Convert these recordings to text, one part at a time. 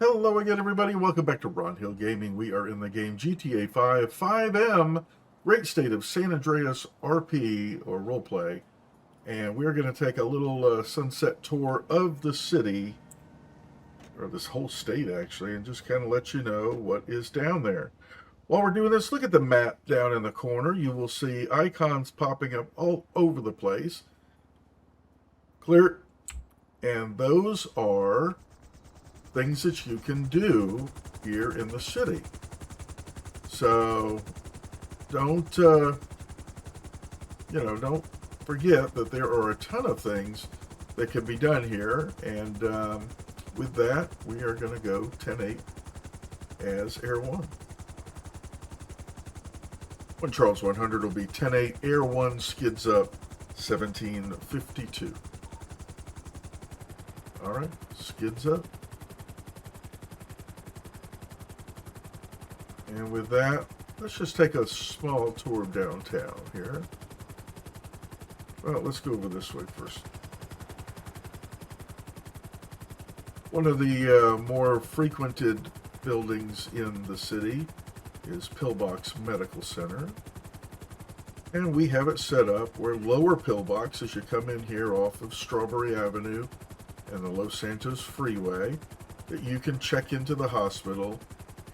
Hello again, everybody. Welcome back to Ron Hill Gaming. We are in the game GTA 5, FiveM, Great State of San Andreas RP, or Roleplay. And we're going to take a little sunset tour of the city, or this whole state, actually, and just kind of let you know what is down there. While we're doing this, look at the map down in the corner. You will see icons popping up all over the place. Clear. And those are things that you can do here in the city. So don't don't forget that there are a ton of things that can be done here. And with that, we are going to go 10-8 as Air 1. When Charles 100 will be 10-8, Air 1 skids up 1752. All right, skids up. And with that, let's just take a small tour of downtown here. Well, let's go over this way first. One of the more frequented buildings in the city is Pillbox Medical Center. And we have it set up where Lower Pillbox, as you come in here off of Strawberry Avenue and the Los Santos Freeway, that you can check into the hospital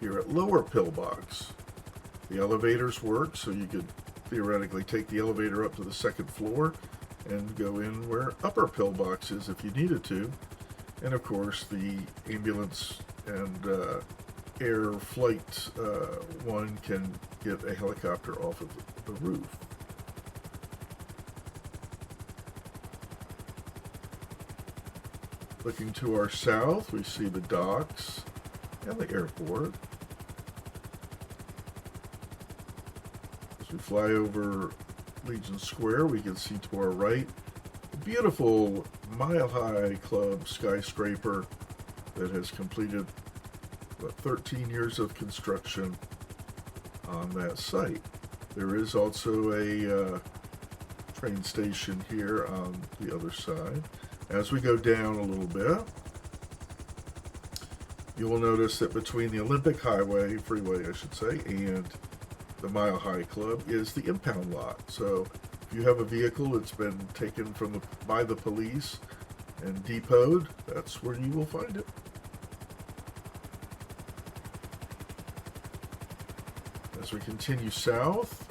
here at Lower Pillbox. The elevators work, so you could theoretically take the elevator up to the second floor and go in where Upper Pillbox is if you needed to. And of course, the ambulance and air flight one can get a helicopter off of the roof. Looking to our south, we see the docks and the airport. As we fly over Legion Square, we can see to our right a beautiful Mile High Club skyscraper that has completed 13 years of construction on that site. There is also a train station here on the other side. As we go down a little bit, you will notice that between the Olympic Freeway, I should say, and the Mile High Club is the impound lot. So if you have a vehicle that's been taken by the police and depoted, that's where you will find it. As we continue south,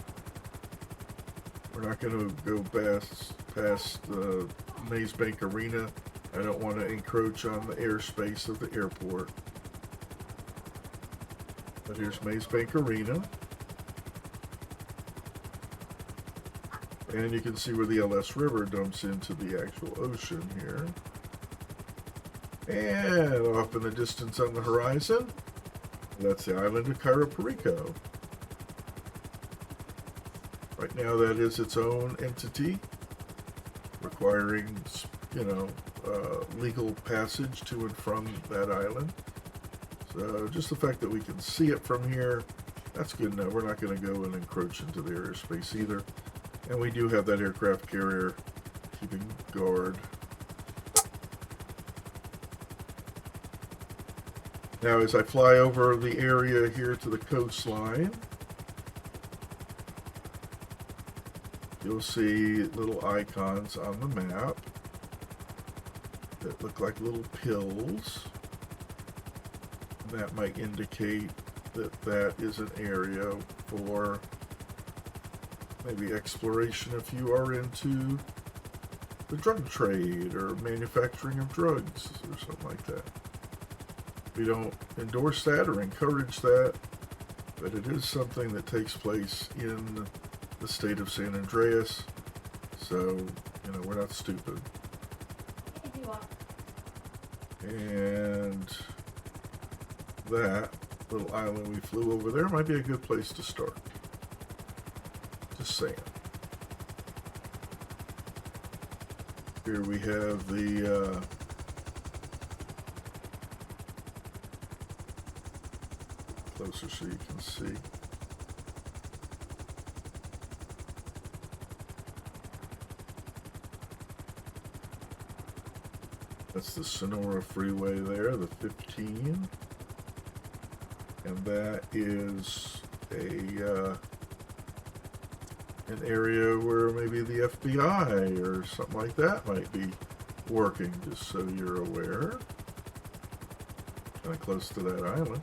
we're not going to go past the Maze Bank Arena. I don't want to encroach on the airspace of the airport. But here's Maze Bank Arena. And you can see where the LS River dumps into the actual ocean here. And off in the distance on the horizon, that's the island of Cairo Perico. Right now that is its own entity, requiring, legal passage to and from that island. So just the fact that we can see it from here, that's good enough. We're not going to go and encroach into the airspace either. And we do have that aircraft carrier keeping guard. Now as I fly over the area here to the coastline, you'll see little icons on the map that look like little pills. That might indicate that that is an area for maybe exploration if you are into the drug trade or manufacturing of drugs or something like that. We don't endorse that or encourage that, but it is something that takes place in the state of San Andreas, so we're not stupid. And that little island we flew over there might be a good place to start. Just saying. Here we have the closer so you can see. That's the Sonora Freeway there, the 15. and that is an area where maybe the FBI or something like that might be working, just so you're aware. Kind of close to that island.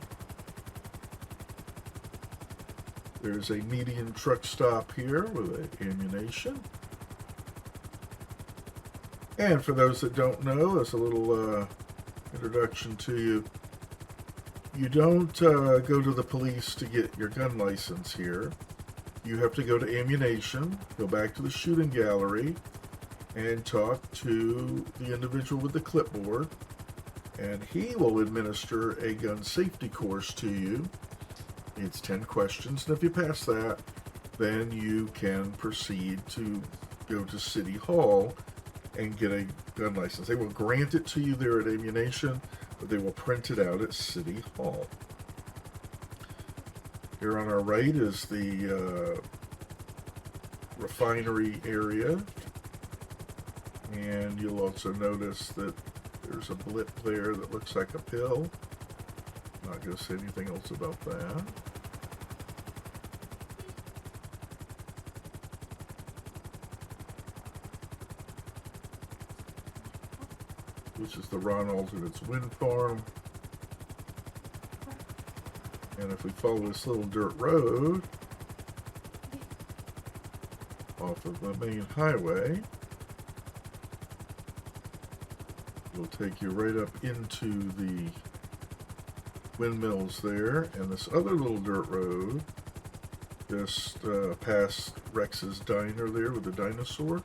There's a median truck stop here with ammunition. And for those that don't know, as a little introduction to you, you don't go to the police to get your gun license here. You have to go to ammunition, go back to the shooting gallery, and talk to the individual with the clipboard, and he will administer a gun safety course to you. It's 10 questions, and if you pass that, then you can proceed to go to City Hall and get a gun license. They will grant it to you there at ammunition, but they will print it out at City Hall. Here on our right is the refinery area, and you'll also notice that there's a blip there that looks like a pill. Not going to say anything else about that. Which is the Ron Alternate's wind farm. And if we follow this little dirt road off of the main highway, it'll take you right up into the windmills there. And this other little dirt road, just past Rex's Diner there with the dinosaur,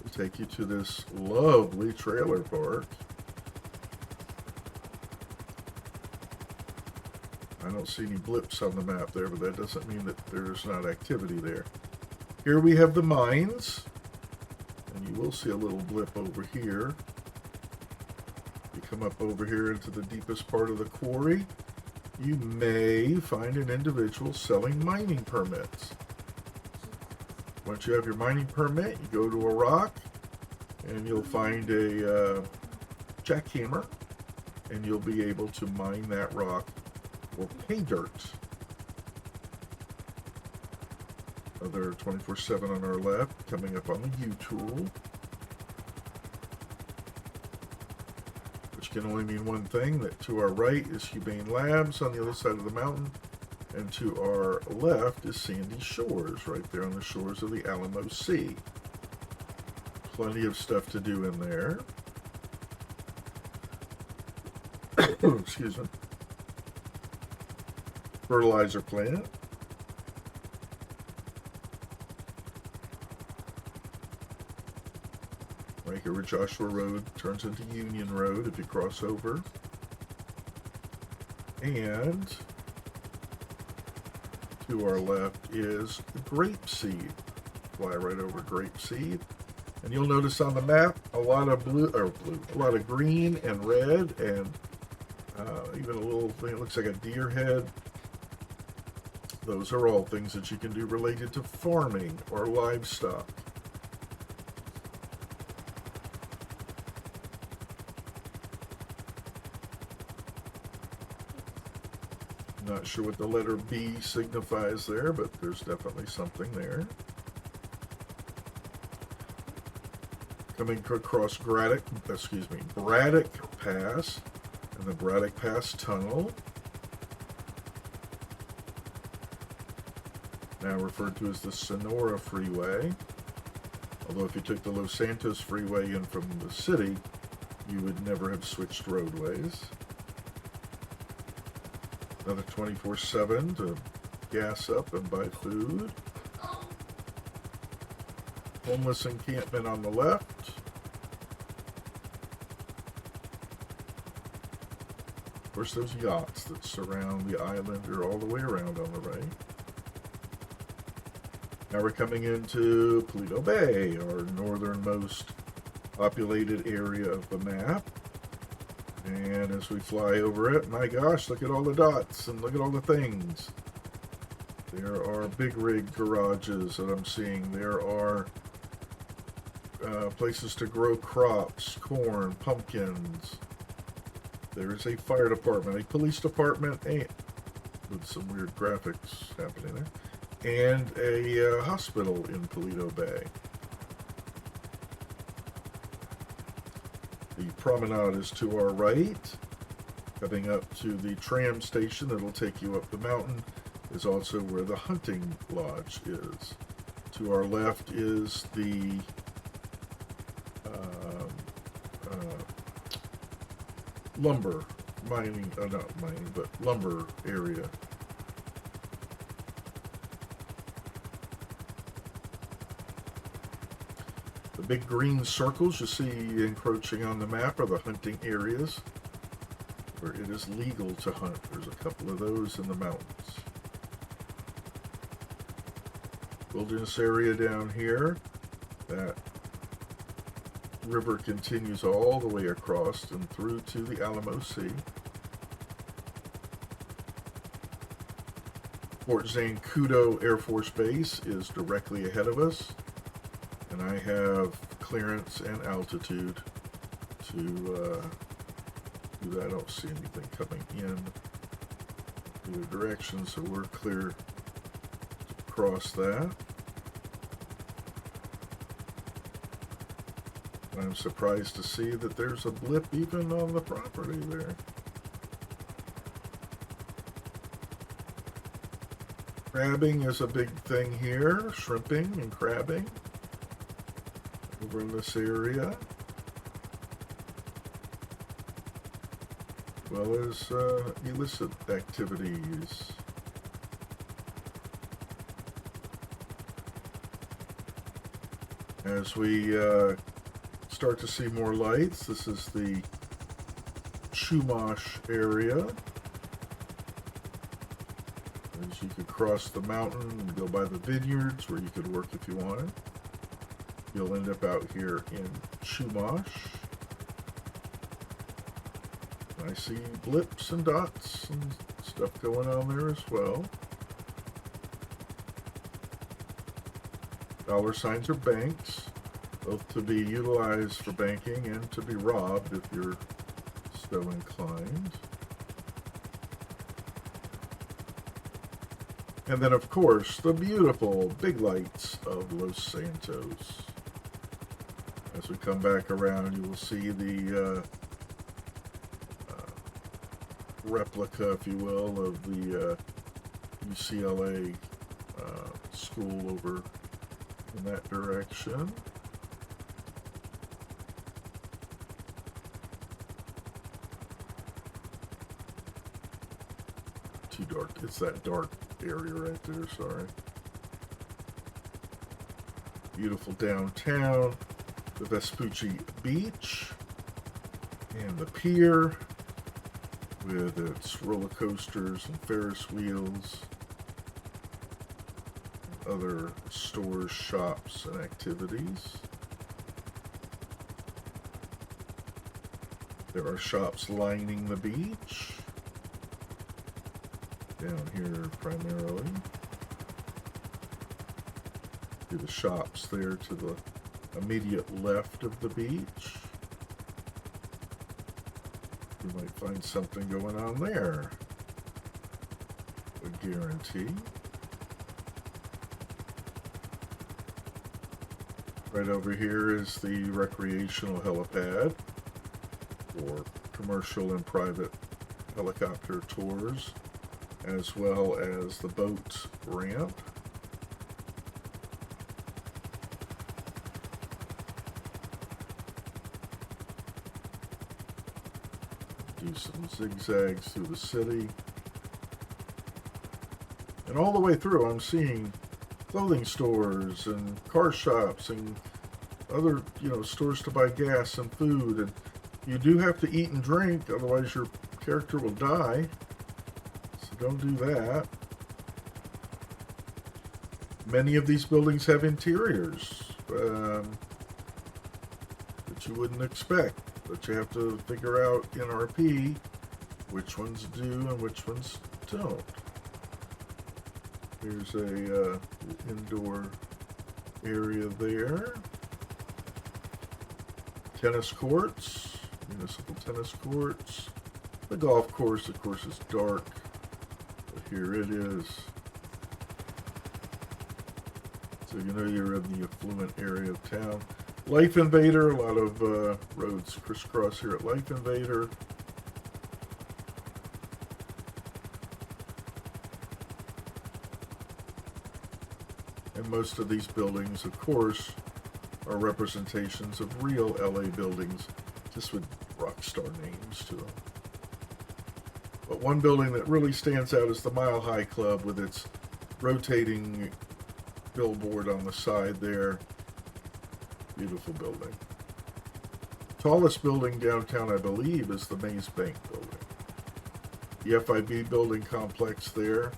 will take you to this lovely trailer park. I don't see any blips on the map there, but that doesn't mean that there's not activity there. Here we have the mines, and you will see a little blip over here. You come up over here into the deepest part of the quarry, you may find an individual selling mining permits. Once you have your mining permit, you go to a rock, and you'll find a jackhammer, and you'll be able to mine that rock or pay dirt. Other 24/7 on our left, coming up on the U-tool, which can only mean one thing, that to our right is Humane Labs on the other side of the mountain, and to our left is Sandy Shores, right there on the shores of the Alamo Sea. Plenty of stuff to do in there. Excuse me. Fertilizer plant. Right here where Joshua Road turns into Union Road if you cross over. And to our left is Grapeseed. Fly right over Grapeseed. And you'll notice on the map a lot of a lot of green and red, and even a little thing that looks like a deer head. Those are all things that you can do related to farming or livestock. Not sure what the letter B signifies there, but there's definitely something there. Coming across Braddock Pass and the Braddock Pass Tunnel, now referred to as the Sonora Freeway. Although if you took the Los Santos Freeway in from the city, you would never have switched roadways. Another 24/7 to gas up and buy food. Homeless encampment on the left. Of course, those yachts that surround the island are all the way around on the right. Now we're coming into Paleto Bay, our northernmost populated area of the map. And as we fly over it, my gosh, look at all the dots and look at all the things. There are big rig garages that I'm seeing. There are places to grow crops, corn, pumpkins. There is a fire department, a police department, and with some weird graphics happening there, and a hospital in Toledo Bay. The promenade is to our right. Coming up to the tram station that'll take you up the mountain is also where the hunting lodge is. To our left is the lumber mining, not mining, but lumber area. The big green circles you see encroaching on the map are the hunting areas where it is legal to hunt. There's a couple of those in the mountains. Wilderness area down here. That river continues all the way across and through to the Alamo Sea. Fort Zancudo Air Force Base is directly ahead of us, and I have clearance and altitude to do that. I don't see anything coming in either direction, so we're clear to cross that. I'm surprised to see that there's a blip even on the property there. Crabbing is a big thing here, shrimping and crabbing over in this area, as well as illicit activities. As we start to see more lights, this is the Chumash area. As you could cross the mountain and go by the vineyards where you could work if you wanted. You'll end up out here in Chumash. I see blips and dots and stuff going on there as well. Dollar signs are banks, both to be utilized for banking and to be robbed if you're so inclined. And then, of course, the beautiful big lights of Los Santos. As we come back around, you will see the replica, if you will, of the UCLA school over in that direction. Too dark. It's that dark area right there, sorry. Beautiful downtown, the Vespucci Beach, and the pier with its roller coasters and Ferris wheels, and other stores, shops, and activities. There are shops lining the beach. Down here primarily. See the shops there to the immediate left of the beach. You might find something going on there. I guarantee. Right over here is the recreational helipad for commercial and private helicopter tours, as well as the boat ramp. Do some zigzags through the city. And all the way through I'm seeing clothing stores and car shops and other, stores to buy gas and food. And you do have to eat and drink, otherwise your character will die. Don't do that. Many of these buildings have interiors that you wouldn't expect, but you have to figure out in RP which ones do and which ones don't. Here's a indoor area there. Tennis courts, municipal tennis courts. The golf course, of course, is dark. But here it is. So you know you're in the affluent area of town. Life Invader, a lot of roads crisscross here at Life Invader. And most of these buildings, of course, are representations of real LA buildings, just with rock star names to them. But one building that really stands out is the Mile High Club with its rotating billboard on the side there. Beautiful building. Tallest building downtown, I believe, is the Maze Bank building. The FIB building complex there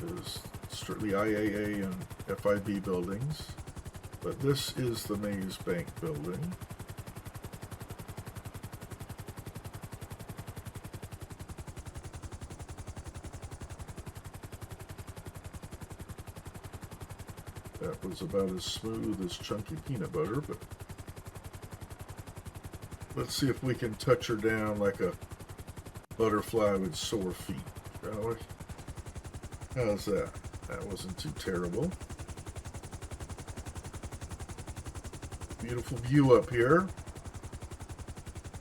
is strictly IAA and FIB buildings. But this is the Maze Bank building. That was about as smooth as chunky peanut butter, but let's see if we can touch her down like a butterfly with sore feet, shall we? How's that? That wasn't too terrible. Beautiful view up here.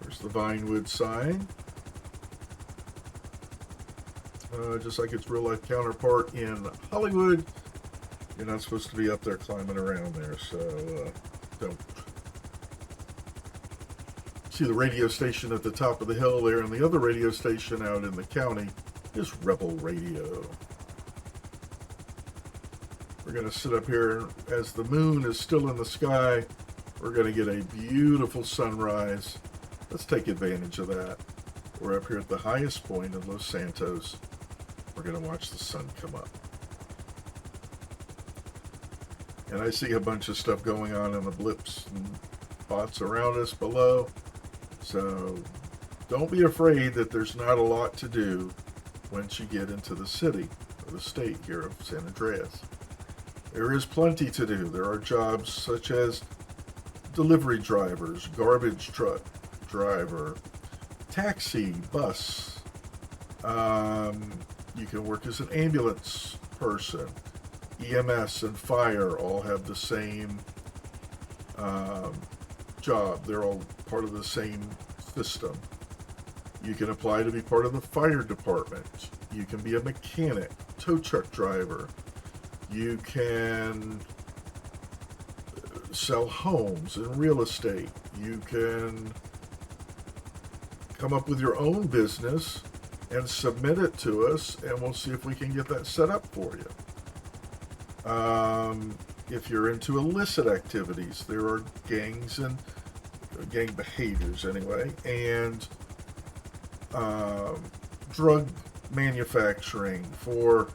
There's the Vinewood sign. Just like its real-life counterpart in Hollywood, you're not supposed to be up there climbing around there, so don't. See the radio station at the top of the hill there, and the other radio station out in the county is Rebel Radio. We're going to sit up here as the moon is still in the sky. We're going to get a beautiful sunrise. Let's take advantage of that. We're up here at the highest point of Los Santos. We're going to watch the sun come up. And I see a bunch of stuff going on in the blips and spots around us below. So don't be afraid that there's not a lot to do once you get into the city or the state here of San Andreas. There is plenty to do. There are jobs such as delivery drivers, garbage truck driver, taxi, bus. You can work as an ambulance person. EMS and fire all have the same job. They're all part of the same system. You can apply to be part of the fire department. You can be a mechanic, tow truck driver. You can sell homes and real estate. You can come up with your own business and submit it to us, and we'll see if we can get that set up for you. If you're into illicit activities, there are gangs and gang behaviors anyway, and drug manufacturing for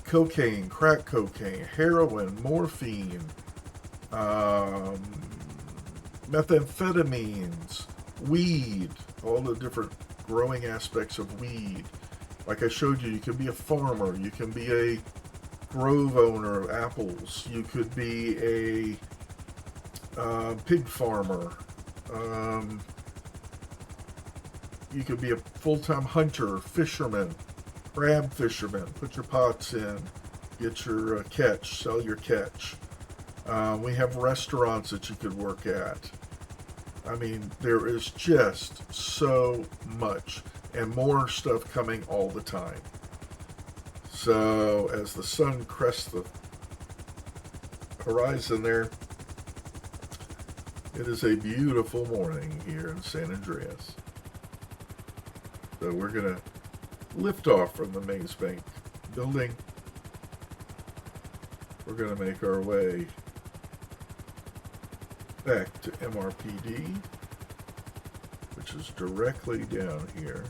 cocaine, crack cocaine, heroin, morphine, methamphetamines, weed, all the different growing aspects of weed. Like I showed you, you can be a farmer, you can be a grove owner of apples, you could be a pig farmer, you could be a full-time hunter, fisherman, crab fisherman, put your pots in, get your catch, sell your catch. We have restaurants that you could work at. I mean, there is just so much, and more stuff coming all the time. So as the sun crests the horizon there, it is a beautiful morning here in San Andreas. So we're going to lift off from the Maze Bank building. We're going to make our way back to MRPD, which is directly down here.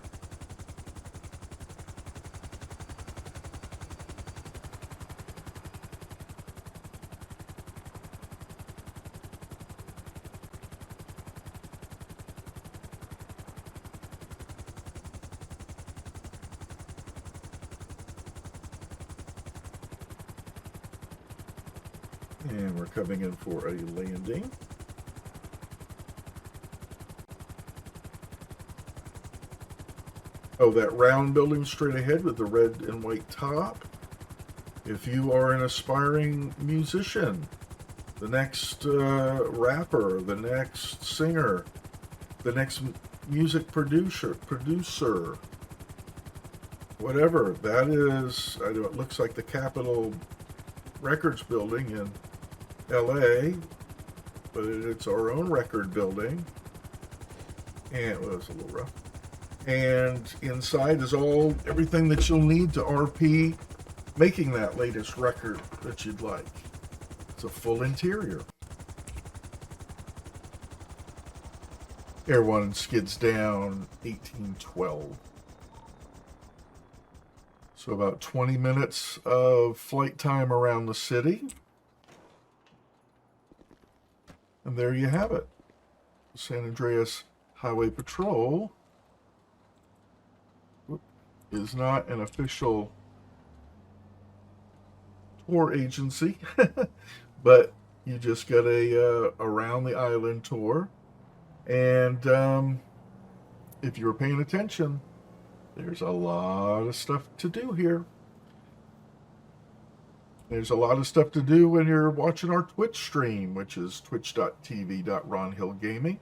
And we're coming in for a landing. Oh, that round building straight ahead with the red and white top. If you are an aspiring musician, the next rapper, the next singer, the next music producer, whatever, that is, I know it looks like the Capitol Records building in LA, but it's our own record building. And it was a little rough. And inside is everything that you'll need to RP making that latest record that you'd like. It's a full interior. Air 1 skids down 1812. So about 20 minutes of flight time around the city. And there you have it. San Andreas Highway Patrol is not an official tour agency, but you just get a around the island tour. And if you were paying attention, there's a lot of stuff to do here. There's a lot of stuff to do when you're watching our Twitch stream, which is twitch.tv.ronhillgaming.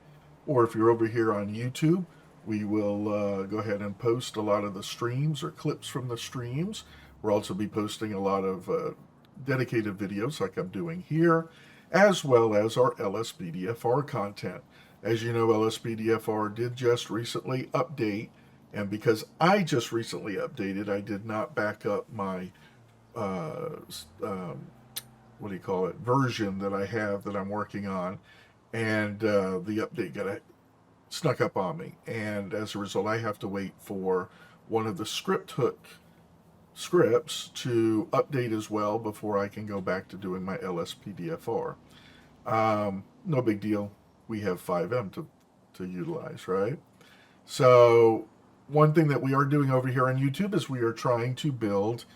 Or if you're over here on YouTube, we will go ahead and post a lot of the streams or clips from the streams. We'll also be posting a lot of dedicated videos like I'm doing here, as well as our LSBDFR content. As you know, LSBDFR did just recently update, and because I just recently updated, I did not back up my version that I have that I'm working on, and the update got snuck up on me, and as a result I have to wait for one of the script hook scripts to update as well before I can go back to doing my LSPDFR. No big deal, we have FiveM to utilize, right? So one thing that we are doing over here on YouTube is we are trying to build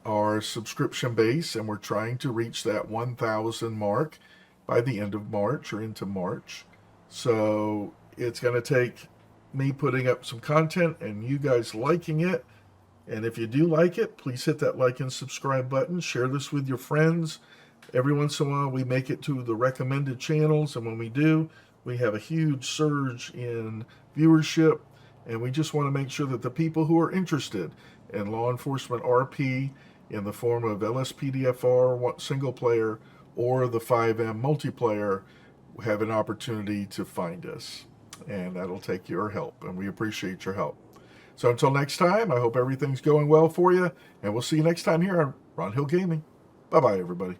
our subscription base, and we're trying to reach that 1,000 mark by the end of March or into March. So it's going to take me putting up some content and you guys liking it. And if you do like it, please hit that like and subscribe button. Share this with your friends. Every once in a while we make it to the recommended channels, and when we do, we have a huge surge in viewership, and we just want to make sure that the people who are interested in law enforcement RP in the form of LSPDFR single player or the FiveM multiplayer have an opportunity to find us, and that'll take your help, and we appreciate your help. So until next time, I hope everything's going well for you, and we'll see you next time here on Ron Hill Gaming. Bye-bye, everybody.